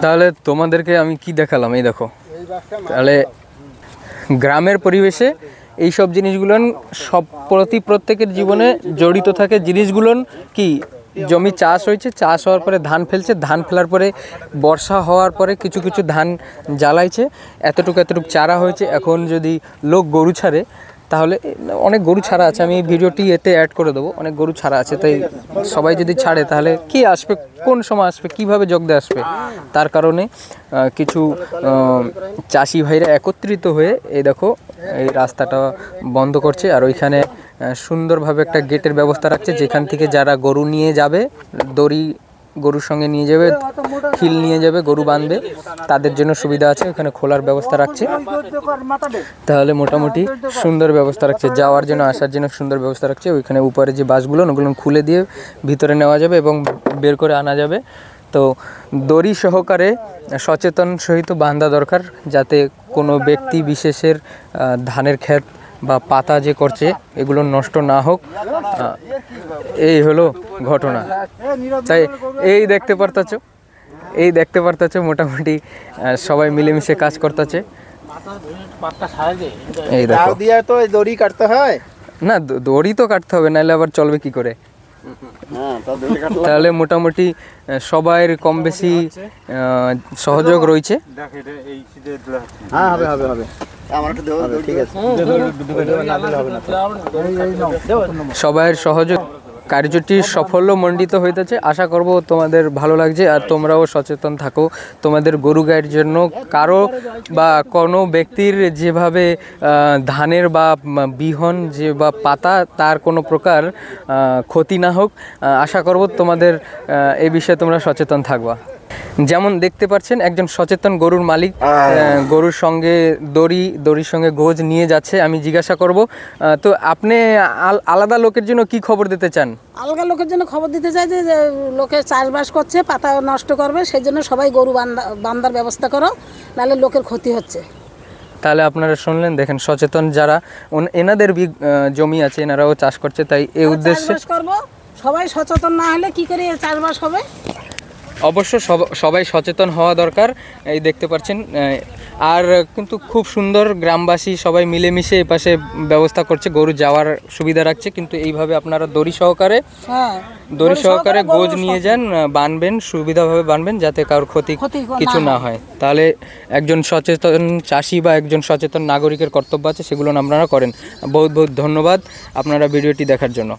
তাহলে তোমাদেরকে আমি কি দেখালাম, এই দেখো। তাহলে গ্রামের পরিবেশে এইসব জিনিসগুলো সব প্রত্যেকের জীবনে জড়িত থাকে। জিনিসগুলো কি, জমি চাষ হয়েছে, চাষ হওয়ার পরে ধান ফেলছে, ধান ফেলার পরে বর্ষা হওয়ার পরে কিছু কিছু ধান জ্বালাইছে, এতটুকু চারা হয়েছে। এখন যদি লোক গরু ছাড়ে, তাহলে অনেক গরু ছাড়া আছে, আমি এই ভিডিওটি এতে অ্যাড করে দেবো, অনেক গরু ছাড়া আছে। তাই সবাই যদি ছাড়ে তাহলে কে আসবে, কোন সময় আসবে, কিভাবে যোগদে আসবে? তার কারণে কিছু চাষি ভাইরা একত্রিত হয়ে এই দেখো এই রাস্তাটা বন্ধ করছে। আর ওইখানে সুন্দরভাবে একটা গেটের ব্যবস্থা রাখছে, যেখান থেকে যারা গরু নিয়ে যাবে, দড়ি গরুর সঙ্গে নিয়ে যাবে, খিল নিয়ে যাবে, গরু বাঁধবে, তাদের জন্য সুবিধা আছে। ওখানে খোলার ব্যবস্থা রাখছে, তাহলে মোটামুটি সুন্দর ব্যবস্থা রাখছে, যাওয়ার জন্য আসার জন্য সুন্দর ব্যবস্থা রাখছে। ওইখানে উপরে যে বাসগুলো ওগুলো খুলে দিয়ে ভিতরে নেওয়া যাবে এবং বের করে আনা যাবে। তো দড়ি সহকারে সচেতন সহিত বাঁধা দরকার, যাতে কোনো ব্যক্তি বিশেষের ধানের ক্ষেত বা পাতা যে করছে এগুলো নষ্ট না হোক। এই হলো ঘটনা। তাই এই দেখতে পারতেছ মোটামুটি সবাই মিলেমিশে কাজ করতেছে। এই দেখো, দড়ি কাটতে হয় না, দড়ি তো কাটতে হবে, নাহলে আবার চলবে কি করে? তাহলে মোটামুটি সবাই কম বেশি সহযোগ রয়েছে। সবাইয়ের সহযোগ কার্যটি সাফল্যমণ্ডিত হইতেছে। আশা করব তোমাদের ভালো লাগছে আর তোমরাও সচেতন থাকো তোমাদের গরু গায়ের জন্য। কারো বা কোনো ব্যক্তির যেভাবে ধানের বা বিহন যে বা পাতা তার কোনো প্রকার ক্ষতি না হোক, আশা করব তোমাদের এই বিষয়ে তোমরা সচেতন থাকবা। যেমন দেখতে পাচ্ছেন একজন সচেতন গরুর মালিক গরুর সঙ্গে দড়ির সঙ্গে গোজ নিয়ে যাচ্ছে। আমি জিজ্ঞাসা করব, তো আপনি আলাদা লোকের জন্য কি খবর দিতে চান? আলাদা লোকের জন্য খবর দিতে চাই যে লোকে চাষবাস করছে, পাতা নষ্ট করবে, সেই জন্য সবাই গরু বান্ধার ব্যবস্থা করো, নাহলে লোকের ক্ষতি হচ্ছে। তাহলে আপনারা শুনলেন, দেখেন সচেতন যারা, এনাদের জমি আছে, এনারাও চাষ করছে, তাই এই উদ্দেশ্যে সবাই সচেতন না হলে কি করে চাষবাস হবে? অবশ্য সবাই সচেতন হওয়া দরকার। এই দেখতে পাচ্ছেন, আর কিন্তু খুব সুন্দর, গ্রামবাসী সবাই মিলেমিশে এই পাশে ব্যবস্থা করছে, গরু যাওয়ার সুবিধা রাখছে। কিন্তু এইভাবে আপনারা দড়ি সহকারে গোজ নিয়ে যান, বাঁধবেন, সুবিধাভাবে বাঁধবেন, যাতে কারোর ক্ষতি কিছু না হয়। তাহলে একজন সচেতন চাষি বা একজন সচেতন নাগরিকের কর্তব্য আছে, সেগুলো আপনারা করেন। বহুত বহুত ধন্যবাদ আপনারা ভিডিওটি দেখার জন্য।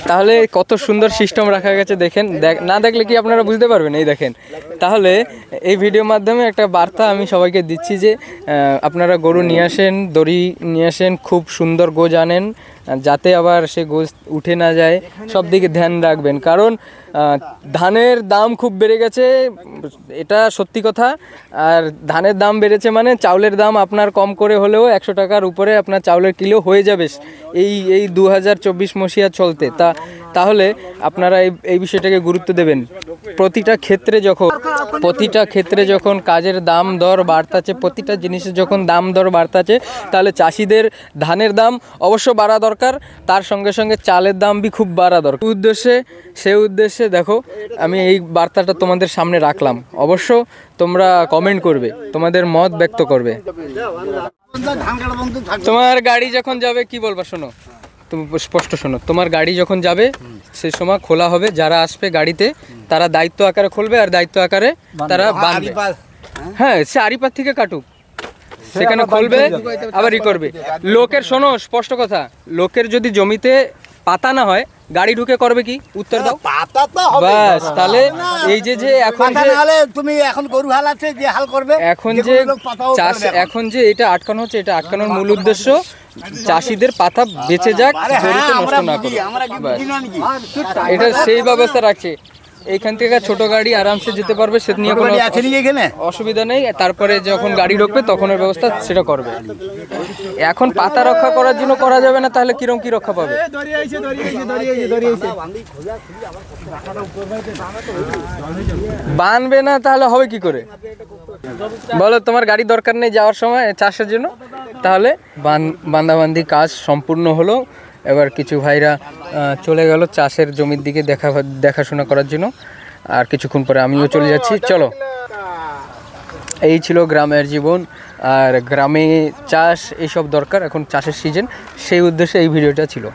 তাহলে কত সুন্দর সিস্টেম রাখা গেছে দেখেন, না দেখলে কি আপনারা বুঝতে পারবেন? এই দেখেন, তাহলে এই ভিডিওর মাধ্যমে একটা বার্তা আমি সবাইকে দিচ্ছি যে আপনারা গরু নিয়ে আসেন, দড়ি নিয়ে আসেন, খুব সুন্দর গোজ আনেন, যাতে আবার সে গোজ উঠে না যায়, সব দিকে ধ্যান রাখবেন। কারণ ধানের দাম খুব বেড়ে গেছে, এটা সত্যি কথা। আর ধানের দাম বেড়েছে মানে চাউলের দাম আপনার কম করে হলেও 100 টাকার উপরে আপনার চাউলের কিলো হয়ে যাবে এই 2024 মসিহা চলতে। তাহলে আপনারা এই বিষয়টাকে গুরুত্ব দেবেন। প্রতিটা ক্ষেত্রে যখন কাজের দাম দর বাড়তাছে, প্রতিটা জিনিসের যখন দাম দর বাড়তাছে, তাহলে চাষিদের ধানের দাম অবশ্য বাড়া দরকার, তার সঙ্গে সঙ্গে চালের দাম বি খুব বাড়া দরকার। সেই উদ্দেশ্যে দেখো আমি এই বার্তাটা তোমাদের সামনে রাখলাম। অবশ্য তোমরা কমেন্ট করবে, তোমাদের মত ব্যক্ত করবে। তোমার গাড়ি যখন যাবে কি বলবা শোনো, তুমি স্পষ্ট শোনো। তোমার গাড়ি যখন যাবে সেই সময় খোলা হবে, যারা আসবে গাড়িতে তারা দায়িত্ব আকারে খুলবে আর দায়িত্ব আকারে তারা বাঁধবে। হ্যাঁ, সে আরিপার থেকে কাটুক, সেখানে খুলবে আবার করবে। লোকের, শোনো স্পষ্ট কথা, লোকের যদি জমিতে পাতা না হয়, গাড়ি ঢুকে করবে কি? উত্তর দাও। বাস, তাহলে এই যে এখন তুমি এখন গরু হাল আছে যে হাল করবে, এখন যে চাষ, এখন যে এটা আটকানো হচ্ছে, এটা আটকানোর মূল উদ্দেশ্য চাষিদের পাতা বেঁচে যাক, নষ্ট না করে। এটা সেই ব্যবস্থা রাখছে। এইখান থেকে ছোট গাড়ি আরামসে যেতে পারবে, সে নিয়ে কোনো অসুবিধা নেই। তারপরে যখন গাড়ি ঢুকবে তখন এর ব্যবস্থা সেটা করবে। এখন পাতা রক্ষা করার জন্য করা যাবে না, তাহলে কিরম কি রক্ষা পাবে? বানবে না তাহলে হবে কি করে বলো? তোমার গাড়ি দরকার নেই যাওয়ার সময় চাষের জন্য, তাহলে বান্দাবান্দি কাজ সম্পূর্ণ হলো। এবার কিছু ভাইরা চলে গেল চাষের জমির দিকে দেখাশোনা করার জন্য। আর কিছুক্ষণ পরে আমিও চলে যাচ্ছি। চলো, এই ছিল গ্রামের জীবন। আর গ্রামে চাষ এইসব দরকার, এখন চাষের সিজন, সেই উদ্দেশ্যে এই ভিডিওটা ছিল।